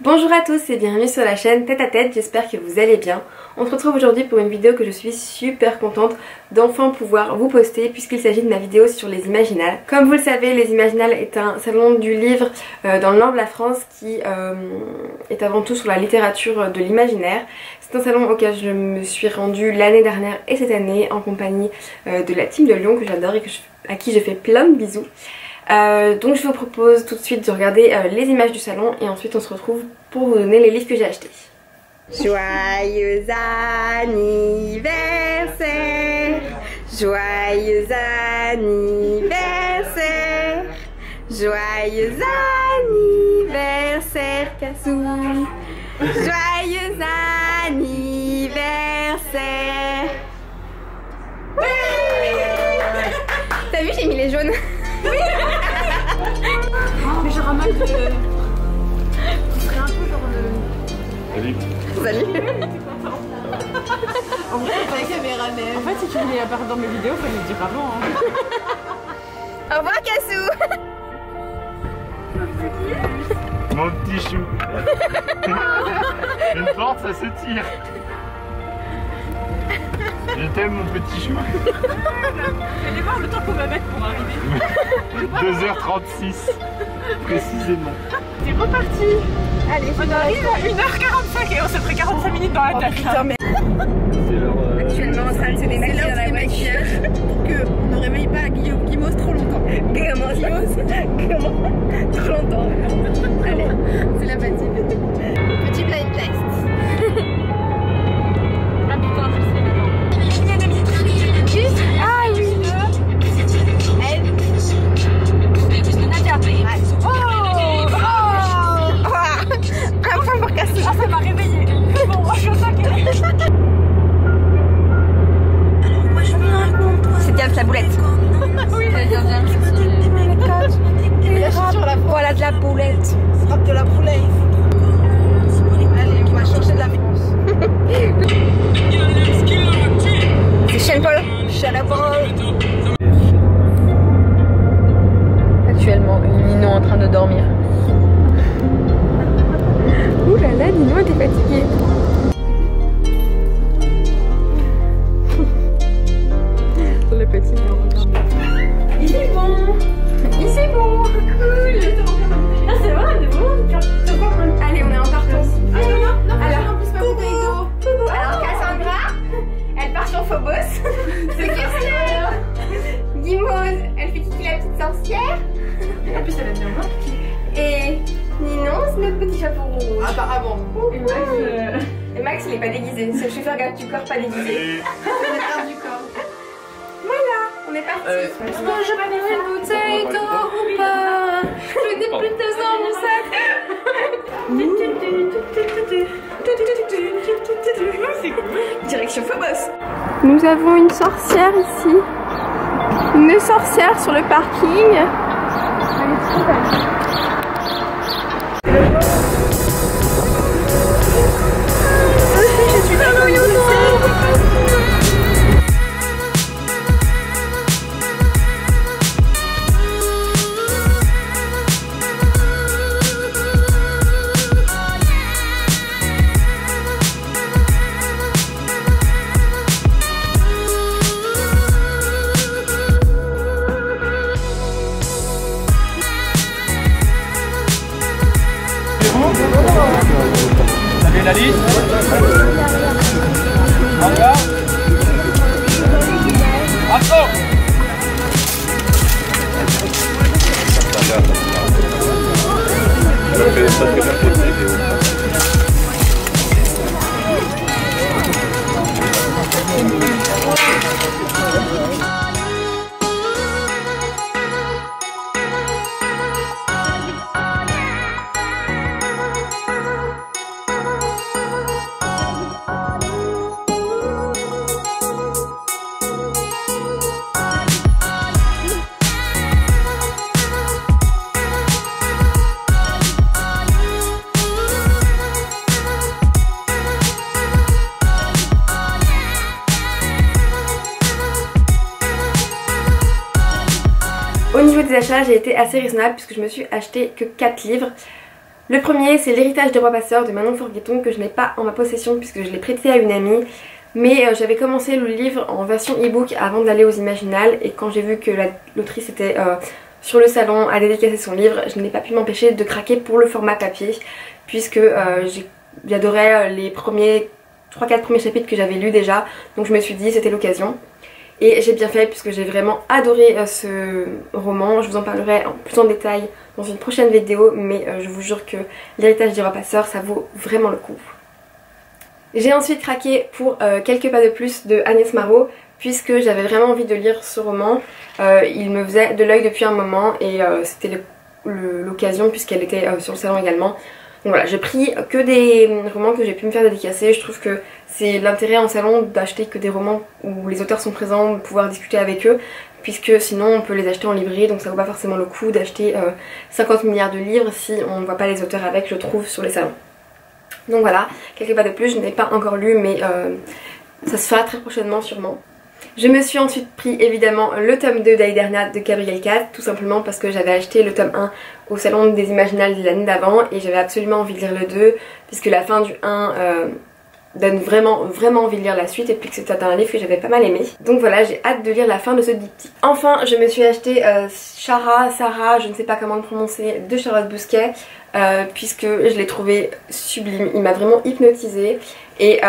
Bonjour à tous et bienvenue sur la chaîne Tête à Tête, j'espère que vous allez bien. On se retrouve aujourd'hui pour une vidéo que je suis super contente d'enfin pouvoir vous poster puisqu'il s'agit de ma vidéo sur les Imaginales. Comme vous le savez, les Imaginales est un salon du livre dans le nord de la France qui est avant tout sur la littérature de l'imaginaire. C'est un salon auquel je me suis rendue l'année dernière et cette année en compagnie de la team de Lyon que j'adore et à qui je fais plein de bisous. Donc je vous propose tout de suite de regarder les images du salon et ensuite on se retrouve pour vous donner les livres que j'ai achetés. Joyeux anniversaire, joyeux anniversaire, joyeux anniversaire Cassou, joyeux anniversaire. T'as vu, j'ai mis les jaunes. Oui. Mais genre un mode de... Tu serais un peu genre de... Salut. Salut. En vrai, pas la caméra même. En fait, si tu voulais apparaître dans mes vidéos, fallait le dire avant. Hein. Au revoir, Cassou. Mon petit chou. Une porte, ça se tire. Je t'aime, mon petit chou. Allez voir le temps qu'on va mettre pour arriver. 2h36 précisément. C'est reparti. Allez, on arrive à 1h45 et on s'est pris 45 minutes dans la tâche. Putain, mais... C'est leur... Actuellement en train de se démaquiller dans la voiture pour qu'on ne réveille pas Guimos trop longtemps. Comment trop longtemps. Allez, C'est la fatigue. petit blind test. Ah putain, je sais maintenant. Ah oui. Nadia. Oh, Un point pour Cassou. ah, ça m'a réveillée. Bon, moi je suis au taquet. C'est Diams la boulette. Oui, c'est bien. Voilà de la boulette. Hop, de la boulette. Allez, on va changer de la France. C'est Sean Paul. Actuellement, Nino en train de dormir. Ouh là là, Nino était fatigué. Le petit orange. Il est bon. Il est bon. Cool. Ah, c'est vrai, c'est bon. Allez, on est en partance. Alors, Coucou. Alors Cassandra, elle part sur Phobos. C'est Christian. Guimauve, elle fait kiki la petite sorcière. En plus, elle a bien moi. Et Ninon, c'est notre petit chapeau rouge. Apparemment. Et Max, il est pas déguisé. C'est le chauffeur garde du corps pas déguisé. Allez. C'est le garde du corps. Voilà, on est parti. Est-ce que je peux une bouteille d'eau ou pas? Je n'ai plus de dans mon sac. Direction Phobos. Nous avons une sorcière ici. Une sorcière sur le parking. Elle est trop belle. Je suis dans le Salut la liste. Encore. Bravo. Au niveau des achats, j'ai été assez raisonnable puisque je me suis acheté que 4 livres. Le premier c'est L'héritage des rois passeurs de Manon Forgueton, que je n'ai pas en ma possession puisque je l'ai prêté à une amie. Mais j'avais commencé le livre en version e-book avant d'aller aux Imaginales, et quand j'ai vu que l'autrice était sur le salon à dédicacer son livre, je n'ai pas pu m'empêcher de craquer pour le format papier, puisque j'adorais les 3-4 premiers chapitres que j'avais lus déjà, donc je me suis dit c'était l'occasion. Et j'ai bien fait puisque j'ai vraiment adoré ce roman. Je vous en parlerai en plus en détail dans une prochaine vidéo, mais je vous jure que L'héritage des rois passeurs, ça vaut vraiment le coup. J'ai ensuite craqué pour Quelques pas de plus de Agnès Marot, puisque j'avais vraiment envie de lire ce roman. Il me faisait de l'œil depuis un moment et c'était l'occasion puisqu'elle était sur le salon également. Donc voilà, j'ai pris que des romans que j'ai pu me faire dédicacer. Je trouve que c'est l'intérêt en salon d'acheter que des romans où les auteurs sont présents, de pouvoir discuter avec eux, puisque sinon on peut les acheter en librairie, donc ça vaut pas forcément le coup d'acheter 50 milliards de livres si on ne voit pas les auteurs avec, je trouve, sur les salons. Donc voilà, Quelques pas de plus, je n'ai pas encore lu, mais ça se fera très prochainement sûrement. Je me suis ensuite pris évidemment le tome 2 d'Aïderna de Gabriel Cat, tout simplement parce que j'avais acheté le tome 1 au salon des Imaginales de l'année d'avant et j'avais absolument envie de lire le 2, puisque la fin du 1 donne vraiment envie de lire la suite, et puis que c'était un livre que j'avais pas mal aimé. Donc voilà, j'ai hâte de lire la fin de ce diptyque. Enfin, je me suis acheté Sarah, je ne sais pas comment le prononcer, de Charlotte Bousquet, puisque je l'ai trouvé sublime, il m'a vraiment hypnotisée, et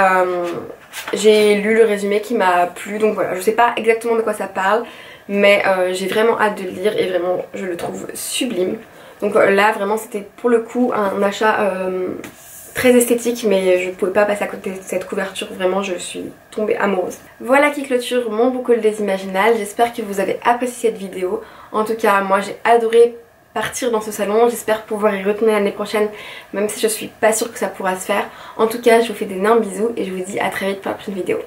j'ai lu le résumé qui m'a plu, donc voilà, je sais pas exactement de quoi ça parle, mais j'ai vraiment hâte de le lire et vraiment je le trouve sublime. Donc là vraiment c'était pour le coup un achat très esthétique, mais je ne pouvais pas passer à côté de cette couverture, vraiment je suis tombée amoureuse. Voilà qui clôture mon book haul des Imaginales, j'espère que vous avez apprécié cette vidéo. En tout cas moi j'ai adoré partir dans ce salon, j'espère pouvoir y retourner l'année prochaine, même si je suis pas sûre que ça pourra se faire. En tout cas je vous fais d'énormes bisous et je vous dis à très vite pour la prochaine vidéo.